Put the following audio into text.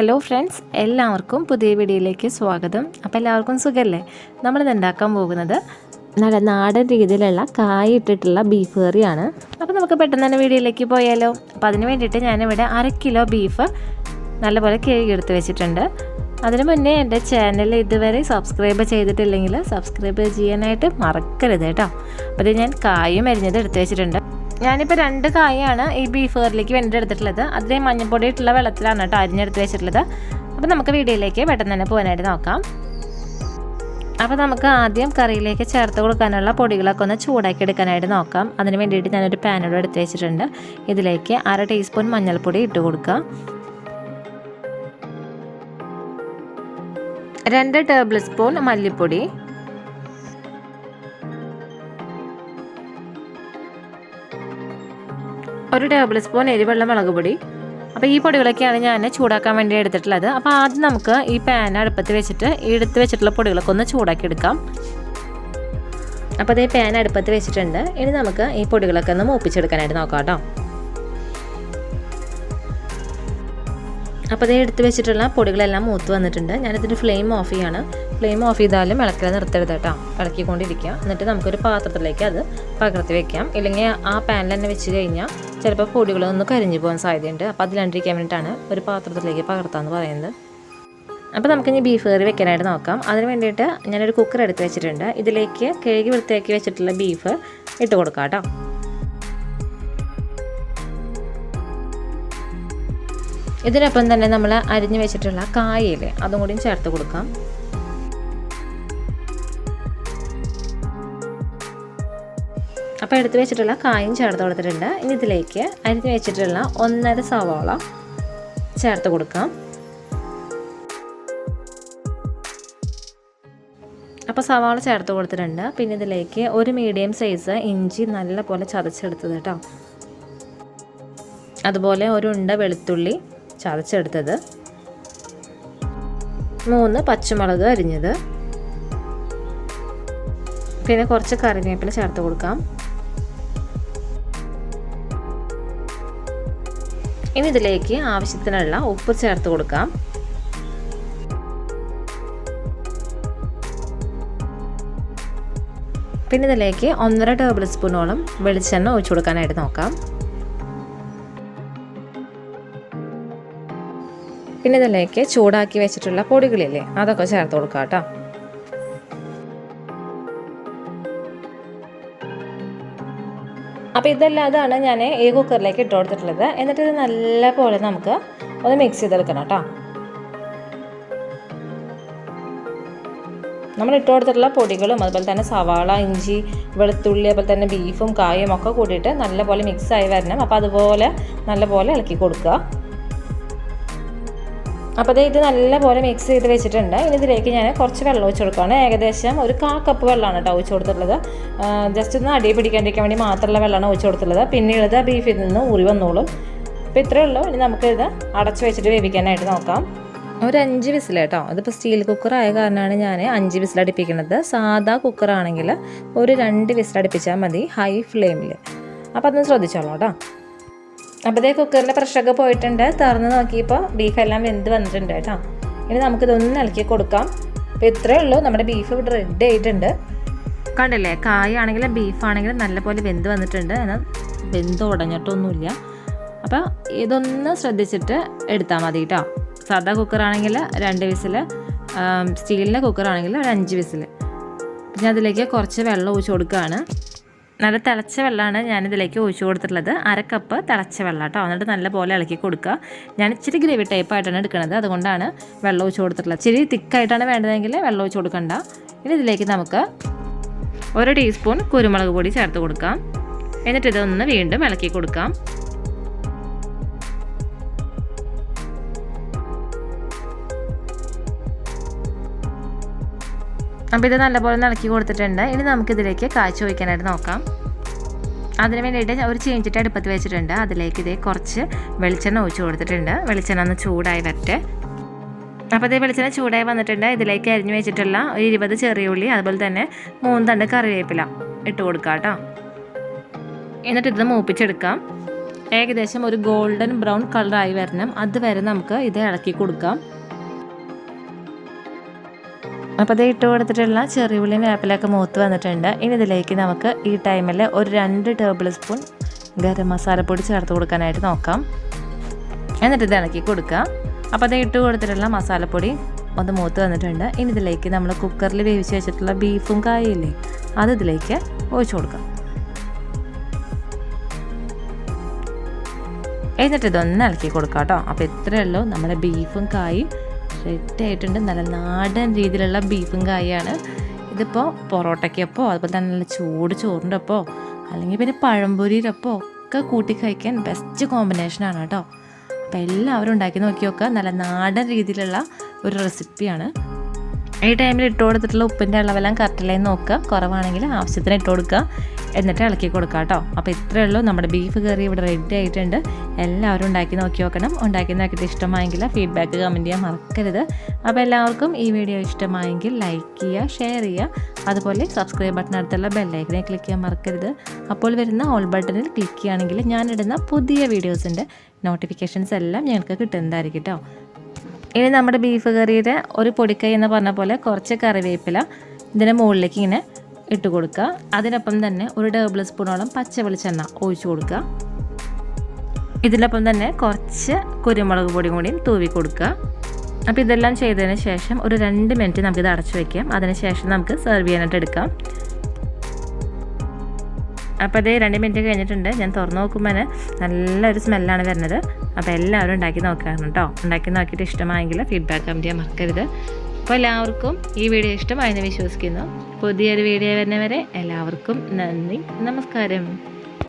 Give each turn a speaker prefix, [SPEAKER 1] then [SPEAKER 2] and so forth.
[SPEAKER 1] Hello friends, എല്ലാവർക്കും പുതിയ വീഡിയോയിലേക്ക് സ്വാഗതം. അപ്പോൾ എല്ലാവർക്കും സുഖമല്ലേ? നമ്മളിത് ഉണ്ടാക്കാൻ പോകുന്നത് നല്ല നാടൻ രീതിയിലുള്ള കായ ഇട്ടിട്ടുള്ള ബീഫ് കറിയാണ്. അപ്പോൾ നമുക്ക് പെട്ടെന്ന് തന്നെ വീഡിയോയിലേക്ക് പോയാലോ. അപ്പോൾ അതിന് വേണ്ടിയിട്ട് ഞാനിവിടെ 1/2 കിലോ ബീഫ് നല്ലപോലെ കഴുകിയെടുത്ത് വെച്ചിട്ടുണ്ട്. അതിന് മുന്നേ എൻ്റെ ചാനൽ ഇതുവരെ സബ്സ്ക്രൈബ് ചെയ്തിട്ടില്ലെങ്കിൽ സബ്സ്ക്രൈബ് ചെയ്യാനായിട്ട് മറക്കരുത് കേട്ടോ. അപ്പോൾ ഇത് ഞാൻ കായും അരിഞ്ഞത് എടുത്ത് വെച്ചിട്ടുണ്ട്. ഞാനിപ്പോൾ 2 കായാണ് ഈ ബീഫ് കറിയിലേക്ക് വേണ്ടി എടുത്തിട്ടുള്ളത്. അതിൽ മഞ്ഞൾപ്പൊടി ഇട്ടുള്ള വെള്ളത്തിലാണ് കേട്ടോ അരിഞ്ഞെടുത്ത് വെച്ചിട്ടുള്ളത്. അപ്പോൾ നമുക്ക് വീഡിയോയിലേക്ക് പെട്ടെന്ന് തന്നെ പോകാനായിട്ട് നോക്കാം. അപ്പോൾ നമുക്ക് ആദ്യം കറിയിലേക്ക് ചേർത്ത് കൊടുക്കാനുള്ള പൊടികളൊക്കെ ഒന്ന് ചൂടാക്കി എടുക്കാനായിട്ട് നോക്കാം. അതിന് വേണ്ടിയിട്ട് ഞാനൊരു പാനോട് എടുത്ത് വെച്ചിട്ടുണ്ട്. ഇതിലേക്ക് 1/2 ടീസ്പൂൺ മഞ്ഞൾപ്പൊടി ഇട്ട് കൊടുക്കുക, 2 ടേബിൾ സ്പൂൺ മല്ലിപ്പൊടി, 1 ടേബിൾ സ്പൂൺ എരിവുള്ള മുളക് പൊടി. അപ്പോൾ ഈ പൊടികളൊക്കെയാണ് ഞാൻ ചൂടാക്കാൻ വേണ്ടി എടുത്തിട്ടുള്ളത്. അപ്പോൾ ആദ്യം നമുക്ക് ഈ പാൻ അടുപ്പത്ത് വെച്ചിട്ട് എടുത്ത് വെച്ചിട്ടുള്ള പൊടികളൊക്കെ ഒന്ന് ചൂടാക്കി എടുക്കാം. അപ്പോൾ അതേ പാൻ അടുപ്പത്ത് വെച്ചിട്ടുണ്ട്. ഇനി നമുക്ക് ഈ പൊടികളൊക്കെ ഒന്ന് മൂപ്പിച്ചെടുക്കാനായിട്ട് നോക്കാം കേട്ടോ. അപ്പോൾ അതേ എടുത്ത് വെച്ചിട്ടുള്ള പൊടികളെല്ലാം മൂത്ത് വന്നിട്ടുണ്ട്. ഞാനിതിൻ്റെ ഫ്ലെയിം ഓഫ് ചെയ്യാണ്. ഫ്ലെയിം ഓഫ് ചെയ്താലും ഇളക്കൽ നിർത്തരുത് കേട്ടോ, ഇളക്കിക്കൊണ്ടിരിക്കുക. എന്നിട്ട് നമുക്കൊരു പാത്രത്തിലേക്ക് അത് പകർത്തി വെക്കാം. ഇല്ലെങ്കിൽ ആ പാനിൽ തന്നെ വെച്ച് കഴിഞ്ഞാൽ ചിലപ്പോൾ പൊടികളൊന്ന് കരിഞ്ഞു പോകാൻ സാധ്യതയുണ്ട്. അപ്പോൾ അതിലാണ്ടിരിക്കാൻ വേണ്ടിയിട്ടാണ് ഒരു പാത്രത്തിലേക്ക് പകർത്താമെന്ന് പറയുന്നത്. അപ്പോൾ നമുക്കിനി ബീഫ് കറി വെക്കാനായിട്ട് നോക്കാം. അതിന് വേണ്ടിയിട്ട് ഞാനൊരു കുക്കർ എടുത്ത് വെച്ചിട്ടുണ്ട്. ഇതിലേക്ക് കഴുകി വൃത്തിയാക്കി വെച്ചിട്ടുള്ള ബീഫ് ഇട്ട് കൊടുക്കാം കേട്ടോ. ഇതിനൊപ്പം തന്നെ നമ്മൾ അരിഞ്ഞു വെച്ചിട്ടുള്ള കായയില്ലേ അതും കൂടി ചേർത്ത് കൊടുക്കാം. അപ്പോൾ എടുത്ത് വെച്ചിട്ടുള്ള കായും ചേർത്ത് കൊടുത്തിട്ടുണ്ട്. ഇനി ഇതിലേക്ക് അരിഞ്ഞു വെച്ചിട്ടുള്ള 1/2 സവാള ചേർത്ത് കൊടുക്കാം. അപ്പോൾ സവാള ചേർത്ത് കൊടുത്തിട്ടുണ്ട്. പിന്നെ ഇതിലേക്ക് ഒരു മീഡിയം സൈസ് ഇഞ്ചി നല്ല പോലെ ചതച്ചെടുത്തത് കേട്ടോ. അതുപോലെ ഒരു ഉണ്ട വെളുത്തുള്ളി ചതച്ചെടുത്തത്, 3 പച്ചമുളക് അരിഞ്ഞത്, പിന്നെ കുറച്ച് കറിവേപ്പില ചേർത്ത് കൊടുക്കാം. ഇനി ഇതിലേക്ക് ആവശ്യത്തിനുള്ള ഉപ്പ് ചേർത്ത് കൊടുക്കാം. പിന്നെ ഇതിലേക്ക് 1.5 ടേബിൾ സ്പൂണോളം വെളിച്ചെണ്ണ ഒഴിച്ചു കൊടുക്കാനായിട്ട് നോക്കാം. പിന്നെ ഇതിലേക്ക് ചൂടാക്കി വെച്ചിട്ടുള്ള പൊടികളില്ലേ അതൊക്കെ ചേർത്ത് കൊടുക്കാം കേട്ടോ. അപ്പോൾ ഇതല്ലാതാണ് ഞാൻ ഈ കുക്കറിലേക്ക് ഇട്ട് കൊടുത്തിട്ടുള്ളത്. എന്നിട്ട് ഇത് നല്ല പോലെ നമുക്ക് ഒന്ന് മിക്സ് ചെയ്തെടുക്കണം കേട്ടോ. നമ്മൾ ഇട്ട് കൊടുത്തിട്ടുള്ള പൊടികളും അതുപോലെ തന്നെ സവാള, ഇഞ്ചി, വെളുത്തുള്ളി, അതുപോലെ തന്നെ ബീഫും കായും ഒക്കെ കൂടിയിട്ട് നല്ലപോലെ മിക്സ് ആയി വരണം. അപ്പോൾ അതുപോലെ നല്ലപോലെ ഇളക്കി കൊടുക്കുക. അപ്പോൾ ഇത് നല്ലപോലെ മിക്സ് ചെയ്ത് വെച്ചിട്ടുണ്ട്. ഇനി ഇതിലേക്ക് ഞാൻ കുറച്ച് വെള്ളം ഒഴിച്ച് കൊടുക്കുകയാണ്. ഏകദേശം ഒരു 1/4 കപ്പ് വെള്ളമാണ് കേട്ടോ ഒഴിച്ച് കൊടുത്തിട്ടുള്ളത്. ജസ്റ്റ് ഒന്ന് അടി പിടിക്കാണ്ടിരിക്കാൻ വേണ്ടി മാത്രമുള്ള വെള്ളമാണ് ഒഴിച്ച് കൊടുത്തിട്ടുള്ളത്. പിന്നീട് ബീഫിൽ നിന്ന് ഊറി വന്നോളും. അപ്പോൾ ഇത്രയേ ഉള്ളൂ. ഇനി നമുക്കിത് അടച്ച് വെച്ചിട്ട് വേവിക്കാനായിട്ട് നോക്കാം. ഒരു 5 വിസിൽ കേട്ടോ. അതിപ്പോൾ സ്റ്റീൽ കുക്കർ ആയ കാരണമാണ് ഞാൻ 5 വിസിൽ അടുപ്പിക്കുന്നത്. സാധാ കുക്കറാണെങ്കിൽ ഒരു 2 വിസിൽ അടുപ്പിച്ചാൽ മതി, ഹൈ ഫ്ലെയിമിൽ. അപ്പോൾ അതൊന്ന് ശ്രദ്ധിച്ചോളൂ കേട്ടോ. അപ്പോൾ ഇതേ കുക്കറിൻ്റെ പ്രഷറൊക്കെ പോയിട്ടുണ്ട്. തുറന്ന് നോക്കിയപ്പോൾ ബീഫെല്ലാം വെന്ത് വന്നിട്ടുണ്ട് കേട്ടോ. ഇനി നമുക്കിതൊന്ന് ഇളക്കി കൊടുക്കാം. അപ്പോൾ ഇത്രയേ ഉള്ളൂ, നമ്മുടെ ബീഫ് ഇവിടെ റെഡി ആയിട്ടുണ്ട്. കണ്ടില്ലേ, കായാണെങ്കിലും ബീഫാണെങ്കിലും നല്ലപോലെ വെന്ത് വന്നിട്ടുണ്ട്. എന്നാൽ വെന്ത് ഉടഞ്ഞിട്ടൊന്നുമില്ല. അപ്പോൾ ഇതൊന്ന് ശ്രദ്ധിച്ചിട്ട് എടുത്താൽ മതി കേട്ടോ. സാധാ കുക്കറാണെങ്കിൽ 2 വിസിൽ, സ്റ്റീലിൻ്റെ കുക്കറാണെങ്കിൽ ഒരു 5 വിസിൽ. പിന്നെ അതിലേക്ക് കുറച്ച് വെള്ളം ഒഴിച്ച് കൊടുക്കുകയാണ്. നല്ല തിളച്ച വെള്ളമാണ് ഞാനിതിലേക്ക് ഒഴിച്ചു കൊടുത്തിട്ടുള്ളത്. 1/2 കപ്പ് തിളച്ച വെള്ളം കേട്ടോ. എന്നിട്ട് നല്ലപോലെ ഇളക്കി കൊടുക്കുക. ഞാൻ ഇച്ചിരി ഗ്രേവി ടൈപ്പായിട്ടാണ് എടുക്കുന്നത്, അതുകൊണ്ടാണ് വെള്ളം ഒഴിച്ച് കൊടുത്തിട്ടുള്ളത്. ഇച്ചിരി തിക്കായിട്ടാണ് വേണ്ടതെങ്കിൽ വെള്ളം ഒഴിച്ച് കൊടുക്കണ്ട. ഇനി ഇതിലേക്ക് നമുക്ക് 1 ടീസ്പൂൺ കുരുമുളക് പൊടി ചേർത്ത് കൊടുക്കാം. എന്നിട്ട് ഇതൊന്ന് വീണ്ടും ഇളക്കി കൊടുക്കാം. അപ്പോൾ ഇത് നല്ലപോലെ ഇളക്കി കൊടുത്തിട്ടുണ്ട്. ഇനി നമുക്കിതിലേക്ക് കാച്ചി ഒഴിക്കാനായിട്ട് നോക്കാം. അതിന് വേണ്ടിയിട്ട് ഒരു ചീഞ്ചട്ടി അടുപ്പത്ത് വെച്ചിട്ടുണ്ട്. അതിലേക്ക് ഇതേ കുറച്ച് വെളിച്ചെണ്ണ ഒഴിച്ച് കൊടുത്തിട്ടുണ്ട്. വെളിച്ചെണ്ണ ഒന്ന് ചൂടായി വരട്ടെ. അപ്പോൾ ഇതേ വെളിച്ചെണ്ണ ചൂടായി വന്നിട്ടുണ്ട്. ഇതിലേക്ക് അരിഞ്ഞു വെച്ചിട്ടുള്ള ഒരു 20 ചെറിയ ഉള്ളി, അതുപോലെ തന്നെ 3 തണ്ട് കറിവേപ്പില ഇട്ട് കൊടുക്കാം കേട്ടോ. എന്നിട്ട് ഇത് മൂപ്പിച്ചെടുക്കാം. ഏകദേശം ഒരു ഗോൾഡൻ ബ്രൗൺ കളറായി വരണം. അതുവരെ നമുക്ക് ഇത് ഇളക്കി കൊടുക്കാം. അപ്പോൾ ഇത് ഇട്ട് കൊടുത്തിട്ടുള്ള ചെറിയുള്ളിയും വേപ്പിലൊക്കെ മൂത്ത് വന്നിട്ടുണ്ട്. ഇനി ഇതിലേക്ക് നമുക്ക് ഈ ടൈമിൽ ഒരു 2 ടേബിൾ സ്പൂൺ ഗരം മസാലപ്പൊടി ചേർത്ത് കൊടുക്കാനായിട്ട് നോക്കാം. എന്നിട്ട് ഇത് ഇളക്കി കൊടുക്കുക. അപ്പോൾ അത് ഇട്ട് കൊടുത്തിട്ടുള്ള മസാലപ്പൊടി ഒന്ന് മൂത്ത് വന്നിട്ടുണ്ട്. ഇനി ഇതിലേക്ക് നമ്മൾ കുക്കറിൽ വേവിച്ച് വെച്ചിട്ടുള്ള ബീഫും കായയില്ലേ, അത് ഇതിലേക്ക് ഒഴിച്ചു കൊടുക്കാം. എന്നിട്ട് ഇതൊന്ന് ഇളക്കി കൊടുക്കാം കേട്ടോ. അപ്പോൾ ഇത്രയേ ഉള്ളൂ, നമ്മുടെ ബീഫും കായും റെഡി ആയിട്ടുണ്ട്. നല്ല നാടൻ രീതിയിലുള്ള ബീഫും കായാണ്. ഇതിപ്പോൾ പൊറോട്ടയ്ക്കൊപ്പോ അതുപോലെ തന്നെ നല്ല ചൂട് ചോറിൻ്റെ ഒപ്പോ അല്ലെങ്കിൽ പിന്നെ പഴംപൊരിയുടെ ഒപ്പോ ഒക്കെ കൂട്ടി കഴിക്കാൻ ബെസ്റ്റ് കോമ്പിനേഷനാണ് കേട്ടോ. അപ്പോൾ എല്ലാവരും ഉണ്ടാക്കി നോക്കി നോക്കുക. നല്ല നാടൻ രീതിയിലുള്ള ഒരു റെസിപ്പിയാണ്. ഈ ടൈമിൽ ഇട്ട് കൊടുത്തിട്ടുള്ള ഉപ്പിൻ്റെ അളവെല്ലാം കറക്റ്റല്ലേ നോക്കുക. കുറവാണെങ്കിൽ ആവശ്യത്തിന് ഇട്ട് കൊടുക്കുക. എന്നിട്ട് ഇളക്കി കൊടുക്കുക കേട്ടോ. അപ്പോൾ ഇത്രയേ ഉള്ളൂ, നമ്മുടെ ബീഫ് കറി ഇവിടെ റെഡി ആയിട്ടുണ്ട്. എല്ലാവരും ഉണ്ടാക്കി നോക്കി നോക്കണം. ഉണ്ടാക്കി നോക്കിയിട്ട് ഇഷ്ടമായെങ്കിൽ ഫീഡ്ബാക്ക് കമൻറ്റ് ചെയ്യാൻ മറക്കരുത്. അപ്പോൾ എല്ലാവർക്കും ഈ വീഡിയോ ഇഷ്ടമായെങ്കിൽ ലൈക്ക് ചെയ്യുക, ഷെയർ ചെയ്യുക. അതുപോലെ സബ്സ്ക്രൈബ് ബട്ടൺ അടുത്തുള്ള ബെല്ലൈക്കനെ ക്ലിക്ക് ചെയ്യാൻ മറക്കരുത്. അപ്പോൾ വരുന്ന ഓൾ ബട്ടണിൽ ക്ലിക്ക് ചെയ്യുകയാണെങ്കിൽ ഞാനിടുന്ന പുതിയ വീഡിയോസിൻ്റെ നോട്ടിഫിക്കേഷൻസ് എല്ലാം ഞങ്ങൾക്ക് കിട്ടുന്നതായിരിക്കും കേട്ടോ. ഇനി നമ്മുടെ ബീഫ് കറിയുടെ ഒരു പൊടിക്കൈ എന്ന് പറഞ്ഞ പോലെ കുറച്ച് കറിവേപ്പില ഇതിൻ്റെ മുകളിലേക്ക് ഇങ്ങനെ ഇട്ട് കൊടുക്കുക. അതിനൊപ്പം തന്നെ ഒരു ടേബിൾ സ്പൂണോളം പച്ച വെളിച്ചെണ്ണ ഒഴിച്ചു കൊടുക്കുക. ഇതിനൊപ്പം തന്നെ കുറച്ച് കുരുമുളക് പൊടിയും കൂടിയും തൂവി കൊടുക്കുക. അപ്പോൾ ഇതെല്ലാം ചെയ്തതിന് ശേഷം ഒരു 2 മിനിറ്റ് നമുക്കിത് അടച്ചു വയ്ക്കാം. അതിനുശേഷം നമുക്ക് സെർവ് ചെയ്യാനായിട്ട് എടുക്കാം. അപ്പോൾ അതേ 2 മിനിറ്റ് കഴിഞ്ഞിട്ടുണ്ട്. ഞാൻ തുറന്ന് നോക്കുമ്പോൾ നല്ലൊരു സ്മെല്ലാണ് വരുന്നത്. അപ്പോൾ എല്ലാവരും ഉണ്ടാക്കി നോക്കാറുണ്ട് കേട്ടോ. ഉണ്ടാക്കി നോക്കിയിട്ട് ഇഷ്ടമായെങ്കിൽ ഫീഡ്ബാക്ക് കമൻറ്റ് ചെയ്യാൻ മറക്കരുത്. അപ്പോൾ എല്ലാവർക്കും ഈ വീഡിയോ ഇഷ്ടമായെന്ന് വിശ്വസിക്കുന്നു. പുതിയൊരു വീഡിയോ വരുന്നവരെ എല്ലാവർക്കും നന്ദി, നമസ്കാരം.